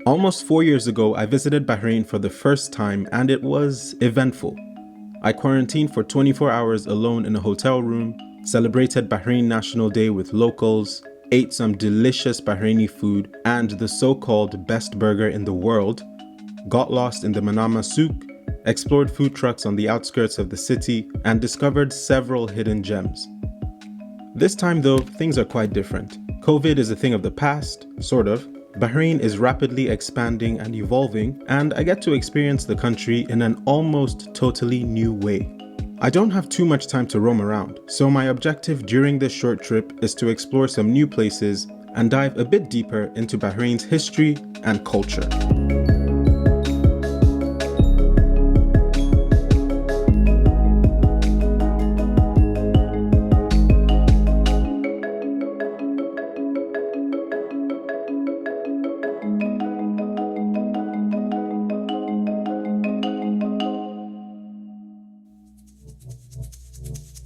Almost 4 years ago, I visited Bahrain for the first time and it was eventful. I quarantined for 24 hours alone in a hotel room, celebrated Bahrain National Day with locals, ate some delicious Bahraini food and the so-called best burger in the world, got lost in the Manama Souk, explored food trucks on the outskirts of the city, and discovered several hidden gems. This time though, things are quite different. COVID is a thing of the past, sort of. Bahrain is rapidly expanding and evolving, and I get to experience the country in an almost totally new way. I don't have too much time to roam around, so my objective during this short trip is to explore some new places and dive a bit deeper into Bahrain's history and culture.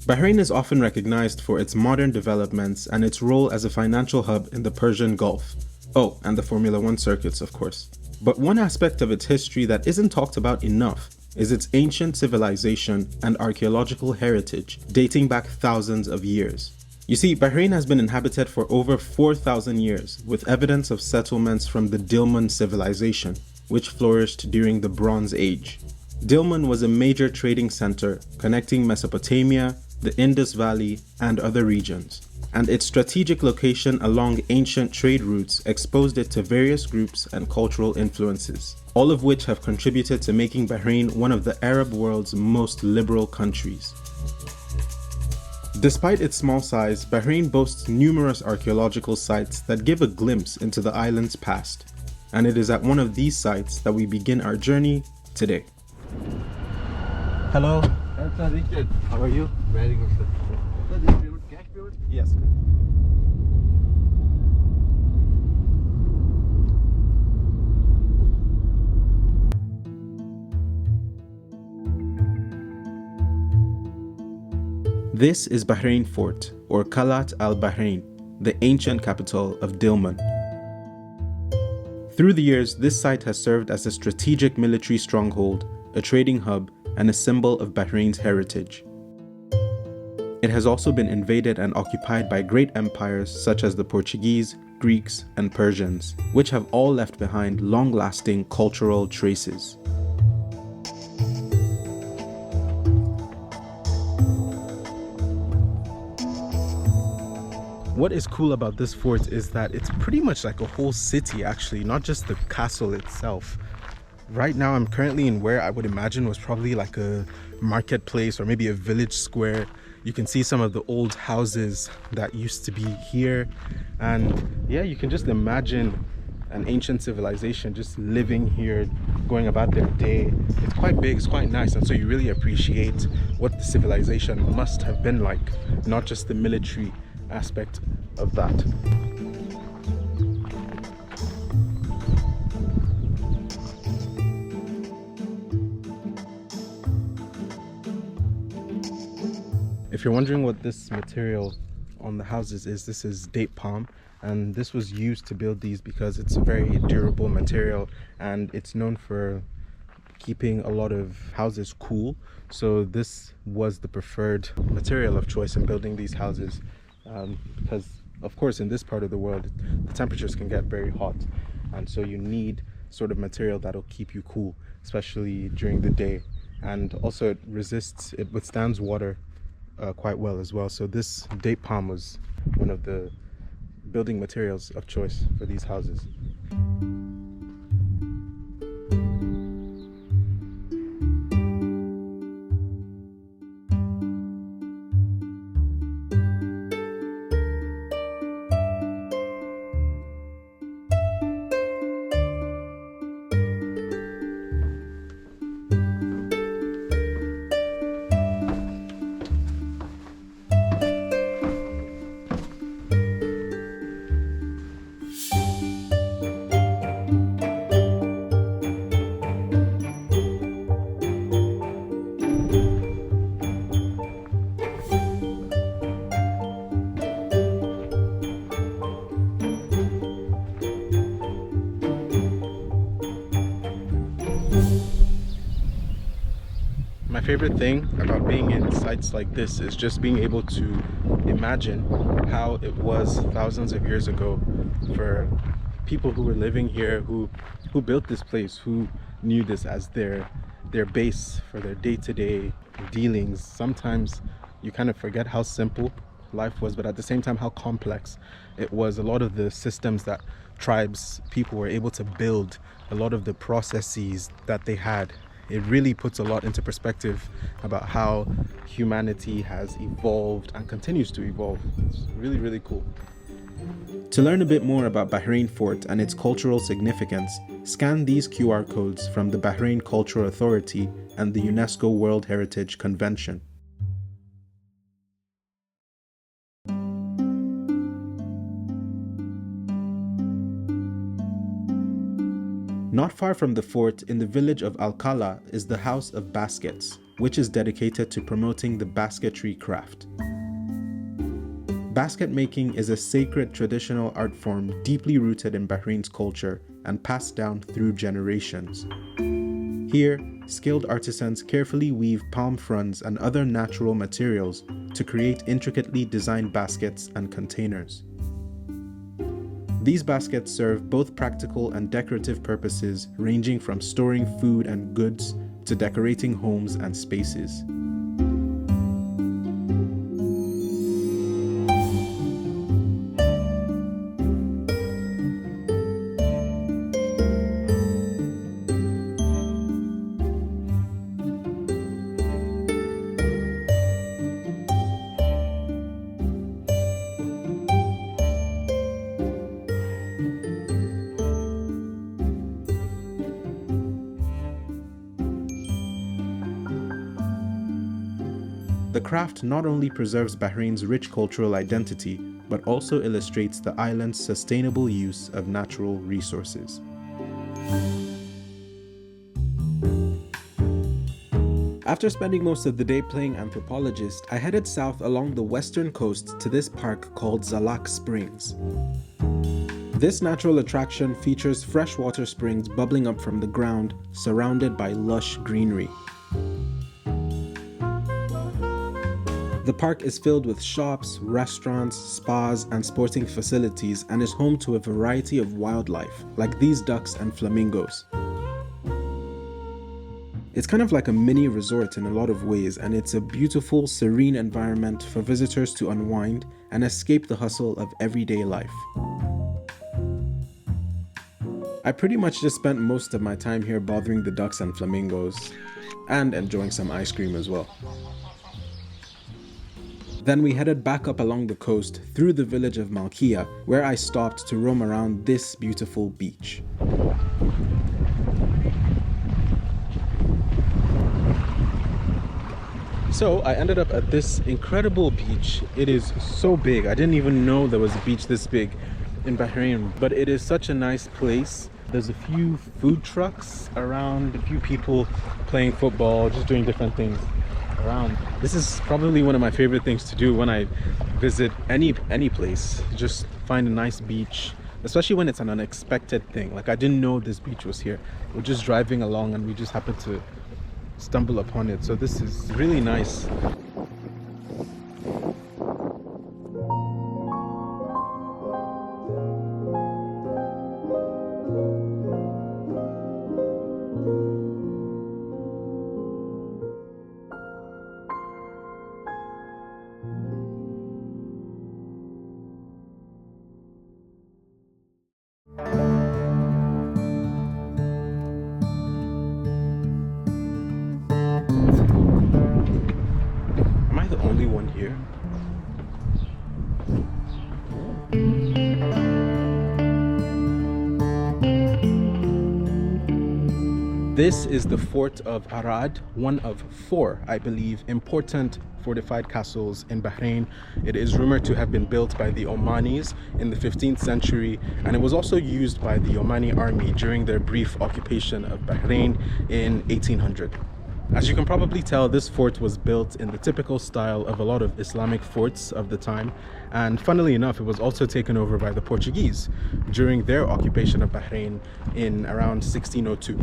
Bahrain is often recognized for its modern developments and its role as a financial hub in the Persian Gulf. Oh, and the Formula One circuits, of course. But one aspect of its history that isn't talked about enough is its ancient civilization and archaeological heritage dating back thousands of years. You see, Bahrain has been inhabited for over 4,000 years, with evidence of settlements from the Dilmun civilization, which flourished during the Bronze Age. Dilmun was a major trading center connecting Mesopotamia, the Indus Valley, and other regions, and its strategic location along ancient trade routes exposed it to various groups and cultural influences, all of which have contributed to making Bahrain one of the Arab world's most liberal countries. Despite its small size, Bahrain boasts numerous archaeological sites that give a glimpse into the island's past, and it is at one of these sites that we begin our journey today. Hello. How are you? Very good, sir. Sir, this payment, cash payment? Yes. This is Bahrain Fort, or Qalat al-Bahrain, the ancient capital of Dilmun. Through the years, this site has served as a strategic military stronghold, a trading hub, and a symbol of Bahrain's heritage. It has also been invaded and occupied by great empires such as the Portuguese, Greeks, and Persians, which have all left behind long-lasting cultural traces. What is cool about this fort is that it's pretty much like a whole city actually, not just the castle itself. Right now I'm currently in where I would imagine was probably like a marketplace or maybe a village square. You can see some of the old houses that used to be here, and yeah, you can just imagine an ancient civilization just living here, going about their day. It's quite big, it's quite nice, and so you really appreciate what the civilization must have been like, not just the military aspect of that. If you're wondering what this material on the houses is, this is date palm, and this was used to build these because it's a very durable material and it's known for keeping a lot of houses cool. So this was the preferred material of choice in building these houses, because of course in this part of the world the temperatures can get very hot, and so you need sort of material that'll keep you cool, especially during the day, and also it withstands water quite well as well. So this date palm was one of the building materials of choice for these houses. favorite thing about being in sites like this is just being able to imagine how it was thousands of years ago for people who were living here, who built this place, who knew this as their base for their day-to-day dealings. Sometimes you kind of forget how simple life was, but at the same time how complex it was. A lot of the systems that tribes people were able to build, a lot of the processes that they had, it really puts a lot into perspective about how humanity has evolved and continues to evolve. It's really, really cool. To learn a bit more about Bahrain Fort and its cultural significance, scan these QR codes from the Bahrain Cultural Authority and the UNESCO World Heritage Convention. Not far from the fort, in the village of Al-Qala, is the House of Baskets, which is dedicated to promoting the basketry craft. Basket making is a sacred traditional art form deeply rooted in Bahrain's culture and passed down through generations. Here, skilled artisans carefully weave palm fronds and other natural materials to create intricately designed baskets and containers. These baskets serve both practical and decorative purposes, ranging from storing food and goods to decorating homes and spaces. The craft not only preserves Bahrain's rich cultural identity, but also illustrates the island's sustainable use of natural resources. After spending most of the day playing anthropologist, I headed south along the western coast to this park called Zalak Springs. This natural attraction features freshwater springs bubbling up from the ground, surrounded by lush greenery. The park is filled with shops, restaurants, spas, and sporting facilities and is home to a variety of wildlife, like these ducks and flamingos. It's kind of like a mini resort in a lot of ways, and it's a beautiful, serene environment for visitors to unwind and escape the hustle of everyday life. I pretty much just spent most of my time here bothering the ducks and flamingos, and enjoying some ice cream as well. Then we headed back up along the coast through the village of Malkiya, where I stopped to roam around this beautiful beach. So I ended up at this incredible beach. It is so big. I didn't even know there was a beach this big in Bahrain, but it is such a nice place. There's a few food trucks around, a few people playing football, just doing different things around. This is probably one of my favorite things to do when I visit any place. Just find a nice beach, especially when it's an unexpected thing. Like, I didn't know this beach was here. We're just driving along and we just happened to stumble upon it. So this is really nice. Am I the only one here? This is the fort of Arad, one of 4, I believe, important fortified castles in Bahrain. It is rumored to have been built by the Omanis in the 15th century, and it was also used by the Omani army during their brief occupation of Bahrain in 1800. As you can probably tell, this fort was built in the typical style of a lot of Islamic forts of the time, and funnily enough, it was also taken over by the Portuguese during their occupation of Bahrain in around 1602.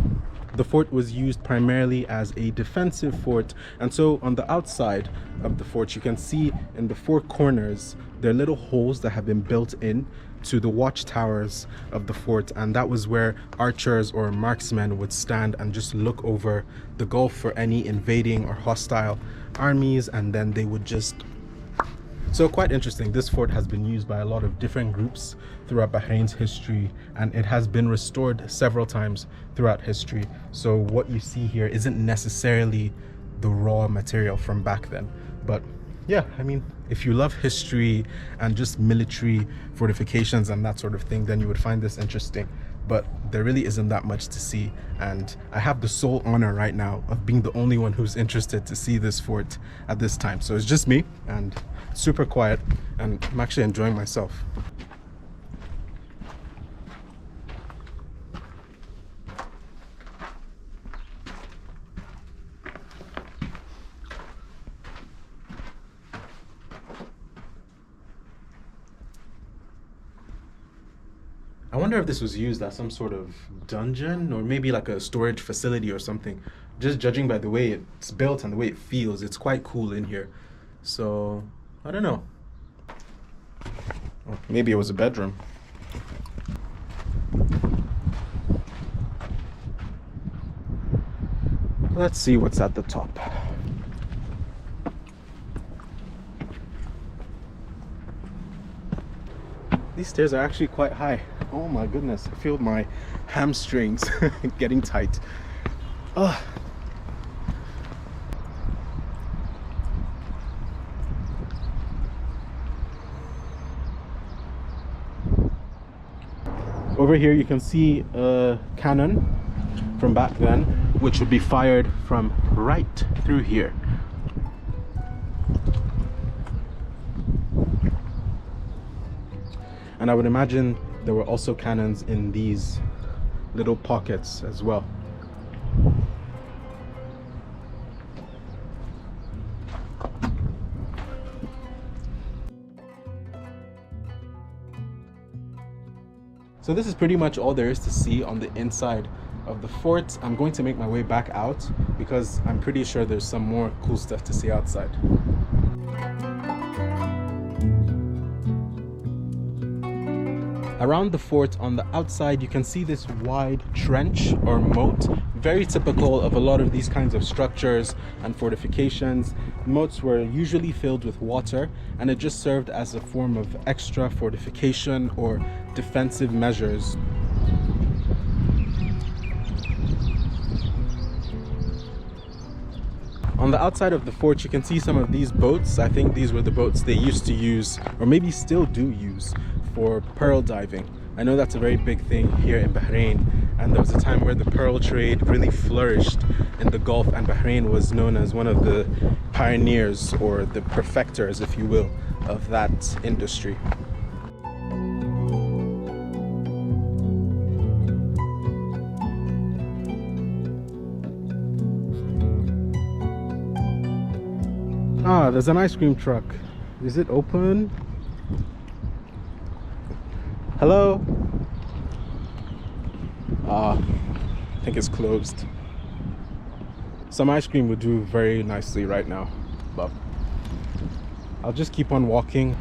The fort was used primarily as a defensive fort, and so on the outside of the fort you can see in the four corners there are little holes that have been built in to the watchtowers of the fort, and that was where archers or marksmen would stand and just look over the gulf for any invading or hostile armies, and then they would just... So quite interesting. This fort has been used by a lot of different groups throughout Bahrain's history, and it has been restored several times throughout history. So what you see here isn't necessarily the raw material from back then. But yeah, I mean, if you love history and just military fortifications and that sort of thing, then you would find this interesting. But there really isn't that much to see, and I have the sole honor right now of being the only one who's interested to see this fort at this time. So it's just me, and super quiet, and I'm actually enjoying myself. I wonder if this was used as some sort of dungeon or maybe like a storage facility or something. Just judging by the way it's built and the way it feels, it's quite cool in here. So, I don't know. Oh, maybe it was a bedroom. Let's see what's at the top. These stairs are actually quite high. Oh my goodness, I feel my hamstrings getting tight. Ugh. Over here you can see a cannon from back then, which would be fired from right through here. And I would imagine there were also cannons in these little pockets as well. So this is pretty much all there is to see on the inside of the fort. I'm going to make my way back out because I'm pretty sure there's some more cool stuff to see outside. Around the fort on the outside you can see this wide trench or moat, very typical of a lot of these kinds of structures and fortifications. Moats were usually filled with water, and it just served as a form of extra fortification or defensive measures. On the outside of the fort you can see some of these boats. I think these were the boats they used to use, or maybe still do use, for pearl diving. I know that's a very big thing here in Bahrain, and there was a time where the pearl trade really flourished in the Gulf, and Bahrain was known as one of the pioneers, or the perfecters if you will, of that industry. Ah, there's an ice cream truck. Is it open? Hello? I think it's closed. Some ice cream would do very nicely right now, but I'll just keep on walking.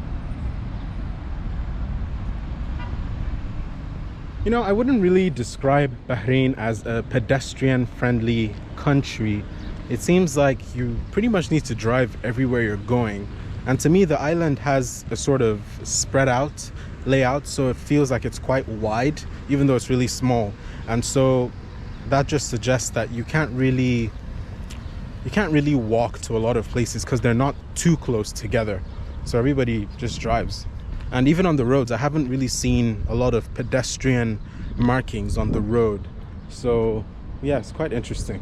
You know, I wouldn't really describe Bahrain as a pedestrian-friendly country. It seems like you pretty much need to drive everywhere you're going. And to me, the island has a sort of spread out layout, so it feels like it's quite wide, even though it's really small. And so that just suggests that you can't really walk to a lot of places because they're not too close together. So everybody just drives. And even on the roads, I haven't really seen a lot of pedestrian markings on the road. So yeah, it's quite interesting.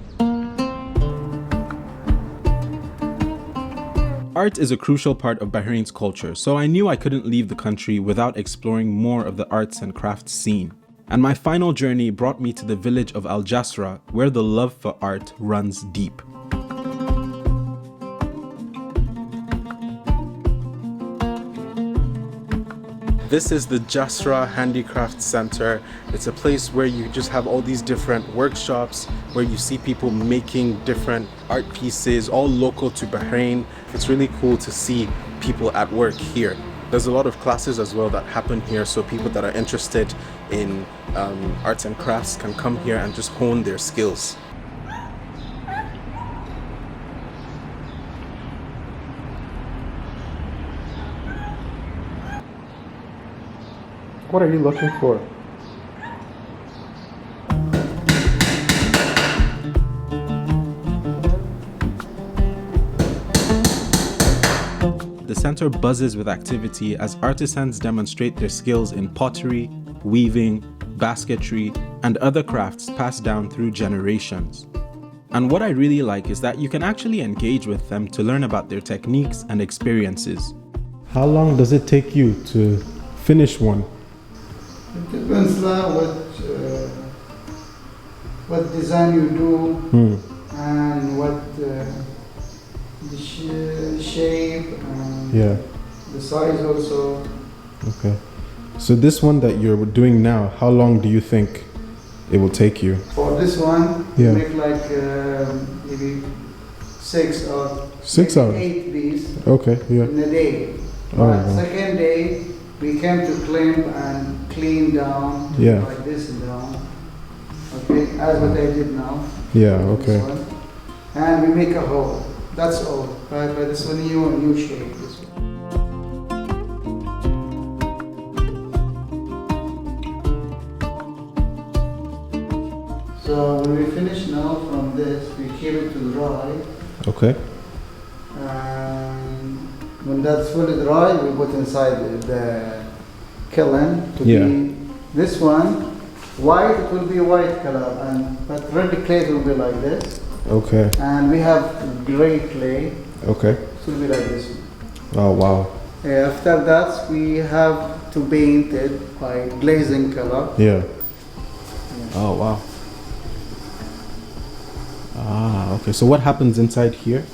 Art is a crucial part of Bahrain's culture, so I knew I couldn't leave the country without exploring more of the arts and crafts scene. And my final journey brought me to the village of Al Jasra, where the love for art runs deep. This is the Jasra Handicraft Center. It's a place where you just have all these different workshops where you see people making different art pieces, all local to Bahrain. It's really cool to see people at work here. There's a lot of classes as well that happen here, so people that are interested in arts and crafts can come here and just hone their skills. What are you looking for? The center buzzes with activity as artisans demonstrate their skills in pottery, weaving, basketry, and other crafts passed down through generations. And what I really like is that you can actually engage with them to learn about their techniques and experiences. How long does it take you to finish one? It depends what design you do and what the shape and the size also. Okay. So this one that you're doing now, how long do you think it will take you? For this one, you make like maybe 6 or 6 hours. 8 pieces Okay, yeah. in a day. Oh, second day, we came to clamp and clean down like this and down. Okay, as what I did now. Yeah, okay. And we make a hole. That's all. But this one new shape. This one. So when we finish now from this, we keep it to dry. Okay. And when that's fully dry, we put inside the kiln to be this one. White, it will be white color, but red clay will be like this. Okay. And we have gray clay. Okay. It will be like this one. Oh wow. After that, we have to paint it by glazing color. Yeah. Oh wow. Ah, okay. So what happens inside here?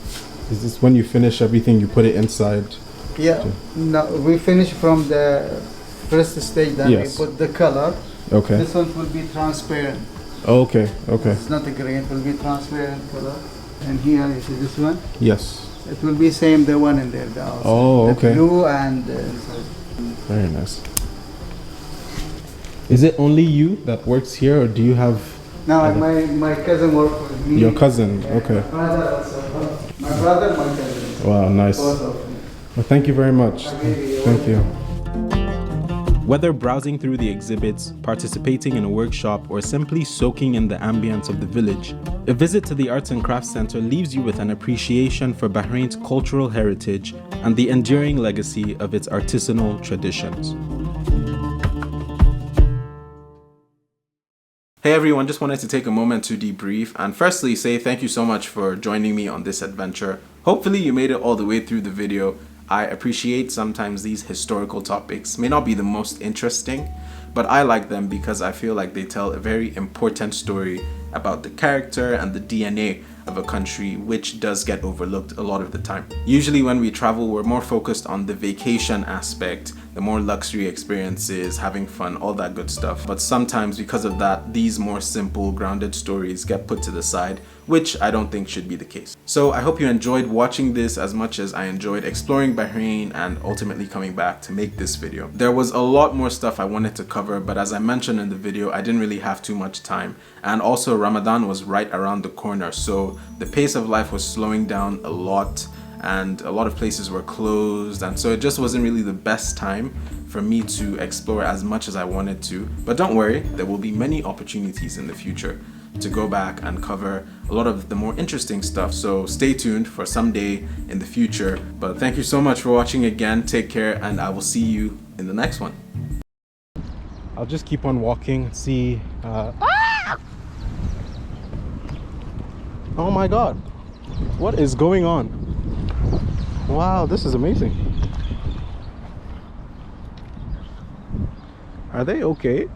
Is this when you finish everything, you put it inside? Yeah. No, we finish from the first stage, then we put the color. Okay. This one will be transparent. Okay, okay. It's not a green, it will be transparent color. And here, you see this one? Yes. It will be same, the one in there. Oh, okay. The blue and inside. Very nice. Is it only you that works here, or do you have... No, my cousin works with me. Your cousin, okay. My brother also. My brother, my cousin. Wow, nice. Both of them. Well, thank you very much. Okay, Thank you. Whether browsing through the exhibits, participating in a workshop, or simply soaking in the ambience of the village, a visit to the Arts and Crafts Center leaves you with an appreciation for Bahrain's cultural heritage and the enduring legacy of its artisanal traditions. Hey everyone, just wanted to take a moment to debrief and firstly say thank you so much for joining me on this adventure. Hopefully you made it all the way through the video. I appreciate sometimes these historical topics may not be the most interesting, but I like them because I feel like they tell a very important story about the character and the DNA of a country, which does get overlooked a lot of the time. Usually when we travel, we're more focused on the vacation aspect, the more luxury experiences, having fun, all that good stuff. But sometimes because of that, these more simple, grounded stories get put to the side, which I don't think should be the case. So I hope you enjoyed watching this as much as I enjoyed exploring Bahrain and ultimately coming back to make this video. There was a lot more stuff I wanted to cover, but as I mentioned in the video, I didn't really have too much time. And also Ramadan was right around the corner, so the pace of life was slowing down a lot and a lot of places were closed, and so it just wasn't really the best time for me to explore as much as I wanted to. But don't worry, there will be many opportunities in the future to go back and cover a lot of the more interesting stuff, so stay tuned for someday in the future. But thank you so much for watching again, take care, and I will see you in the next one. I'll just keep on walking and see oh my god, what is going on? Wow, this is amazing. Are they okay?